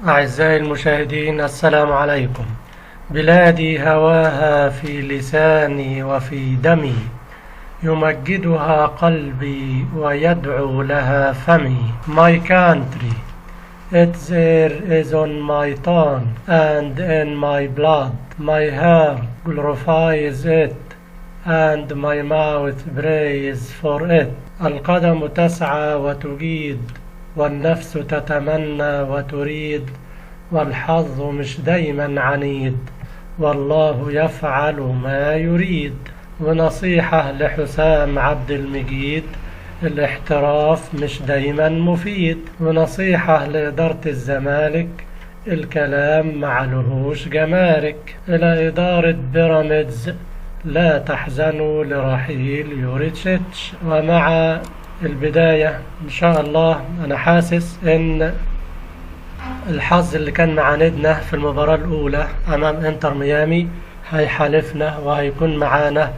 أعزائي المشاهدين، السلام عليكم. بلادي هواها في لساني وفي دمي، يمجدها قلبي ويدعو لها فمي. My country, it there is on my tongue and in my blood. My heart glorifies it and my mouth prays for it. القدم تسعى وتجيد، والنفس تتمنى وتريد، والحظ مش دايما عنيد، والله يفعل ما يريد. ونصيحة لحسام عبد المجيد: الاحتراف مش دايما مفيد. ونصيحة لإدارة الزمالك: الكلام معلهوش جمارك. إلى إدارة بيراميدز: لا تحزنوا لرحيل يوريتشيتش. ومع البداية إن شاء الله أنا حاسس إن الحظ اللي كان معاندنا في المباراة الأولى أمام إنتر ميامي هيحالفنا وهيكون معانا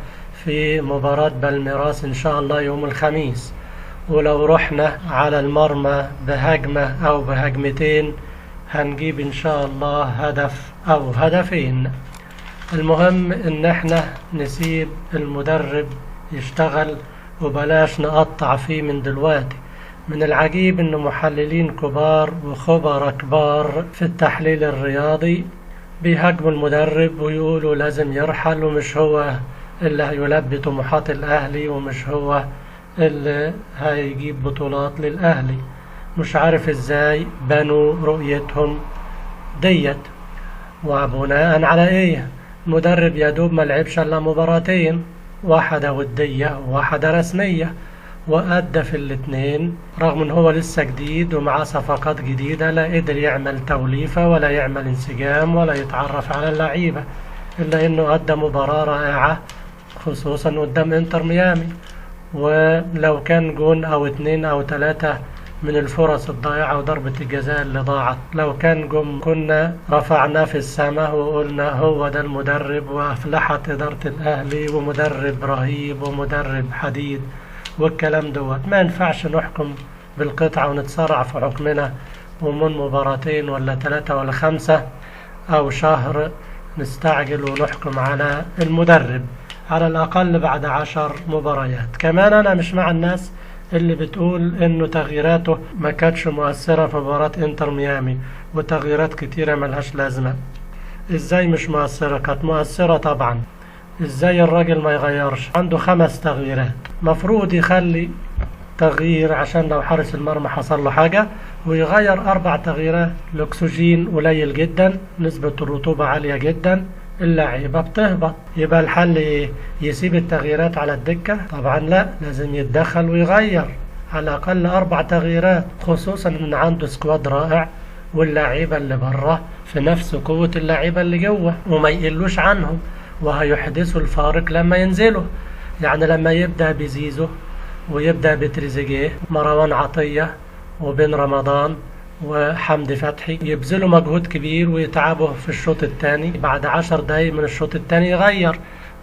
في مباراة بالميراس إن شاء الله يوم الخميس. ولو رحنا على المرمى بهجمة أو بهجمتين هنجيب إن شاء الله هدف أو هدفين. المهم إن احنا نسيب المدرب يشتغل وبلاش نقطع فيه من دلوقتي. من العجيب إن محللين كبار وخبراء كبار في التحليل الرياضي بيهاجموا المدرب ويقولوا لازم يرحل، ومش هو اللي هيلبي طموحات الأهلي، ومش هو اللي هيجيب بطولات للأهلي. مش عارف ازاي بنوا رؤيتهم ديت وبناء على ايه. المدرب يدوب ما لعبش الا مباراتين، واحدة ودية وواحدة رسمية، وأدى في الاتنين رغم ان هو لسه جديد ومعاه صفقات جديدة. لا قدر يعمل توليفة ولا يعمل انسجام ولا يتعرف على اللعيبة، إلا انه أدى مباراة رائعة خصوصا قدام انتر ميامي. ولو كان جون او اتنين او تلاتة من الفرص الضائعة وضربة الجزاء اللي ضاعت لو كان جم كنا رفعناه في السماء وقلنا هو ده المدرب وأفلحت إدارة الأهلي ومدرب رهيب ومدرب حديد والكلام دوت. ما ينفعش نحكم بالقطعة ونتسرع في حكمنا ومن مباراتين ولا 3 ولا 5 أو شهر نستعجل ونحكم على المدرب، على الأقل بعد 10 مباريات. كمان أنا مش مع الناس اللي بتقول إنه تغييراته ما كانتش مؤثرة في مباراة إنتر ميامي، وتغييرات كتيرة ملهاش لازمة. إزاي مش مؤثرة؟ كانت مؤثرة طبعا. إزاي الراجل ما يغيرش؟ عنده 5 تغييرات، مفروض يخلي تغيير عشان لو حارس المرمى حصل له حاجة، ويغير 4 تغييرات. الأكسجين قليل جدا، نسبة الرطوبة عالية جدا، اللعيبة بتهبط. يبقى الحل ايه؟ يسيب التغييرات على الدكة؟ طبعا لا، لازم يتدخل ويغير على الأقل 4 تغييرات، خصوصا ان عنده سكواد رائع واللعيبة اللي بره في نفس قوة اللعيبة اللي جوه وما يقلوش عنهم، وهيحدثوا الفارق لما ينزلوا. يعني لما يبدأ بزيزو ويبدأ بتريزيجيه، مروان عطية وبن رمضان وحمدي فتحي يبذلوا مجهود كبير ويتعبوا في الشوط الثاني، بعد 10 دقايق من الشوط الثاني يغير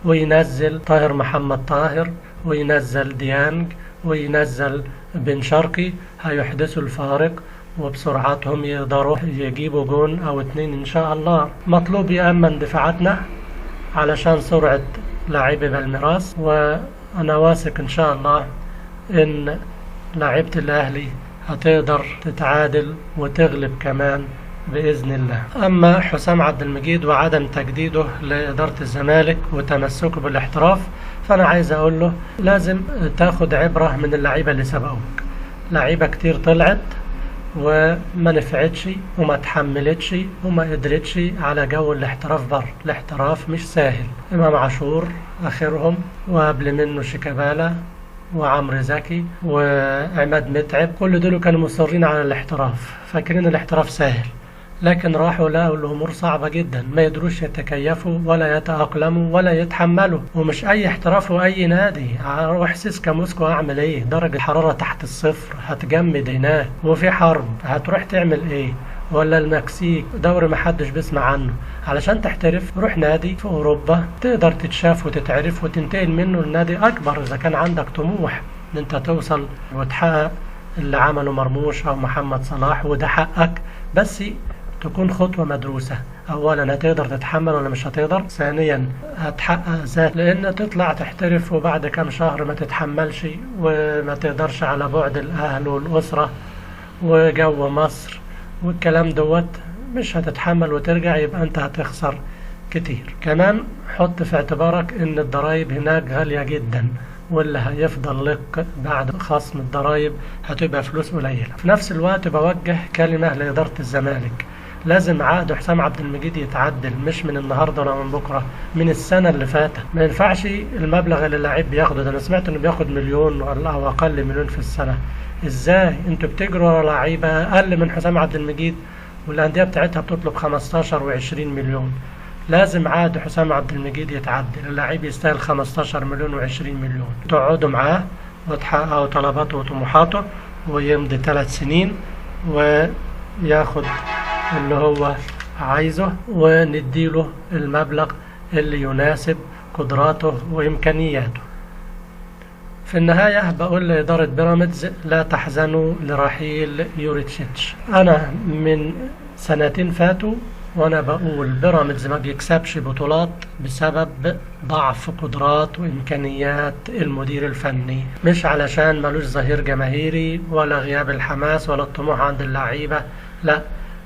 وينزل طاهر محمد طاهر وينزل ديانج وينزل بن شرقي، هيحدثوا الفارق وبسرعتهم يقدروا يجيبوا جون أو 2 إن شاء الله. مطلوب يأمن دفاعاتنا علشان سرعة لاعبي بالميراس، وأنا واثق إن شاء الله إن لاعيبة الأهلي هتقدر تتعادل وتغلب كمان بإذن الله. أما حسام عبد المجيد وعدم تجديده لإدارة الزمالك وتمسكه بالاحتراف، فأنا عايز أقول له لازم تاخد عبرة من اللعيبة اللي سبقوك. لعيبة كتير طلعت وما نفعتش وما تحملتش وما قدرتش على جو الاحتراف بره. الاحتراف مش سهل. إمام عاشور آخرهم، وقبل منه شيكابالا وعمرو زكي وعماد متعب، كل دول كانوا مصرين على الاحتراف، فاكرين الاحتراف سهل، لكن راحوا لقوا الأمور صعبة جدا، ما يدروش يتكيفوا ولا يتأقلموا ولا يتحملوا. ومش أي احتراف وأي نادي. أروح سيسكا موسكو أعمل إيه؟ درجة الحرارة تحت الصفر، هتجمد هناك وفي حرب، هتروح تعمل إيه؟ ولا المكسيك دوري محدش بيسمع عنه. علشان تحترف روح نادي في أوروبا تقدر تتشاف وتتعرف وتنتقل منه لنادي أكبر إذا كان عندك طموح إن أنت توصل وتحقق اللي عمله مرموش أو محمد صلاح، وده حقك. بس تكون خطوة مدروسة. أولا هتقدر تتحمل ولا مش هتقدر؟ ثانيا هتحقق ذات، لأن تطلع تحترف وبعد كام شهر ما تتحملش وما تقدرش على بعد الأهل والأسرة وجو مصر والكلام دوت، مش هتتحمل وترجع، يبقى أنت هتخسر كتير. كمان حط في اعتبارك إن الضرايب هناك غالية جدا، واللي هيفضل لك بعد خصم الضرايب هتبقى فلوس قليلة. في نفس الوقت بوجه كلمة لإدارة الزمالك، لازم عقد حسام عبد المجيد يتعدل، مش من النهارده ولا من بكره، من السنه اللي فاتت. ما ينفعش المبلغ اللي اللاعب بياخده ده، انا سمعت انه بياخد مليون او اقل مليون في السنه. ازاي انتوا بتجروا ورا لعيبه اقل من حسام عبد المجيد والانديه بتاعتها بتطلب 15 و20 مليون؟ لازم عقد حسام عبد المجيد يتعدل، اللاعب يستاهل 15 مليون و20 مليون. تقعدوا معاه وتحققوا طلباته وطموحاته ويمضي 3 سنين وياخد اللي هو عايزه، ونديله المبلغ اللي يناسب قدراته وإمكانياته. في النهاية بقول لإدارة بيراميدز لا تحزنوا لرحيل يوريتشيتش. أنا من 2 سنين فاتوا وأنا بقول بيراميدز ما بيكسبش بطولات بسبب ضعف قدرات وإمكانيات المدير الفني، مش علشان ملوش ظهير جماهيري ولا غياب الحماس ولا الطموح عند اللعيبة، لا،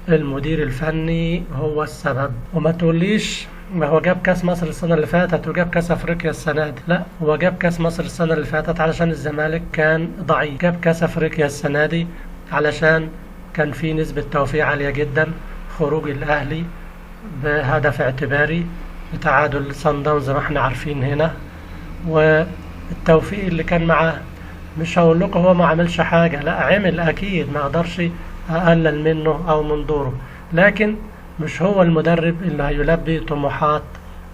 المدير الفني هو السبب. وما تقوليش ما هو جاب كاس مصر السنة اللي فاتت وجاب كاس افريقيا السنة دي، لا، هو جاب كاس مصر السنة اللي فاتت علشان الزمالك كان ضعيف، جاب كاس افريقيا السنة دي علشان كان في نسبة توفيق عالية جدا، خروج الاهلي بهدف اعتباري بتعادل صن داونز زي ما احنا عارفين هنا، والتوفيق اللي كان معاه. مش هقول لكم هو ما عملش حاجة، لا، عمل اكيد، ما اقدرش أقلل منه أو من دوره، لكن مش هو المدرب اللي هيلبي طموحات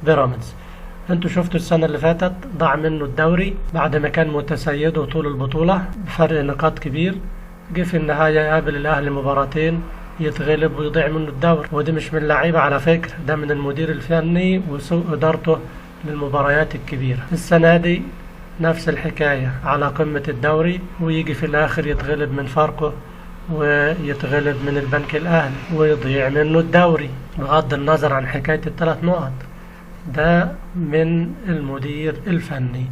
بيراميدز. انتوا شفتوا السنة اللي فاتت ضاع منه الدوري بعد ما كان متسيده طول البطولة بفرق نقاط كبير، جه في النهاية يقابل الأهلي مباراتين يتغلب ويضيع منه الدوري، ودي مش من اللعيبة على فكرة، ده من المدير الفني وسوء إدارته للمباريات الكبيرة. السنة دي نفس الحكاية، على قمة الدوري ويجي في الآخر يتغلب من فاركو ويتغلب من البنك الأهلي ويضيع منه الدوري، بغض النظر عن حكاية ال3 نقط. ده من المدير الفني،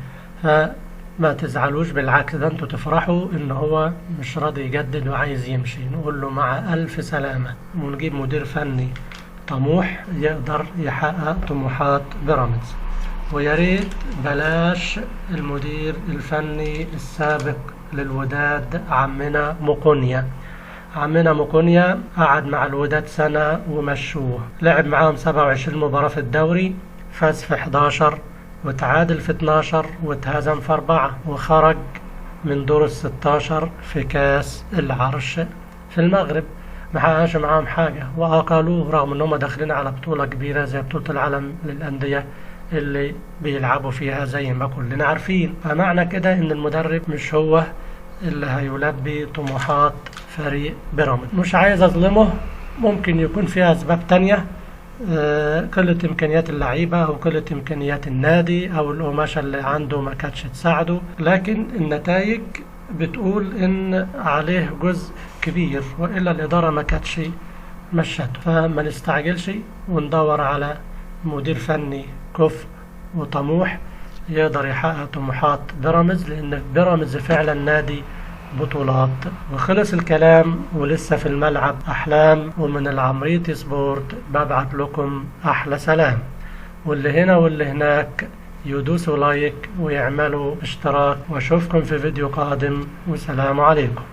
فما تزعلوش، بالعكس ده انتوا تفرحوا ان هو مش راضي يجدد وعايز يمشي، نقول له مع ألف سلامة، ونجيب مدير فني طموح يقدر يحقق طموحات بيراميدز. ويا ريت بلاش المدير الفني السابق للوداد عمنا مقونيا. عمنا مقونيا قعد مع الوداد سنة ومشوه، لعب معاهم 27 مباراة في الدوري، فاز في 11 وتعادل في 12 واتهزم في 4، وخرج من دور ال16 في كاس العرش في المغرب، ما حققش معاهم حاجة وأقالوه، رغم انهم داخلين على بطولة كبيرة زي بطولة العالم للأندية اللي بيلعبوا فيها زي ما كلنا عارفين. فمعنى كده ان المدرب مش هو اللي هيلبي طموحات فريق بيراميدز. مش عايز اظلمه، ممكن يكون فيها اسباب تانية، قلة امكانيات اللعيبة او قلة امكانيات النادي او القماشة اللي عنده ما كانتش تساعده، لكن النتائج بتقول ان عليه جزء كبير، والا الادارة ما كانتش مشته. فما نستعجلش وندور على مدير فني كفء وطموح يقدر يحقق طموحات بيراميدز، لان بيراميدز فعلا نادي بطولات. وخلص الكلام ولسه في الملعب احلام، ومن العمريتي سبورت ببعت لكم احلى سلام، واللي هنا واللي هناك يدوسوا لايك ويعملوا اشتراك، واشوفكم في فيديو قادم، والسلام عليكم.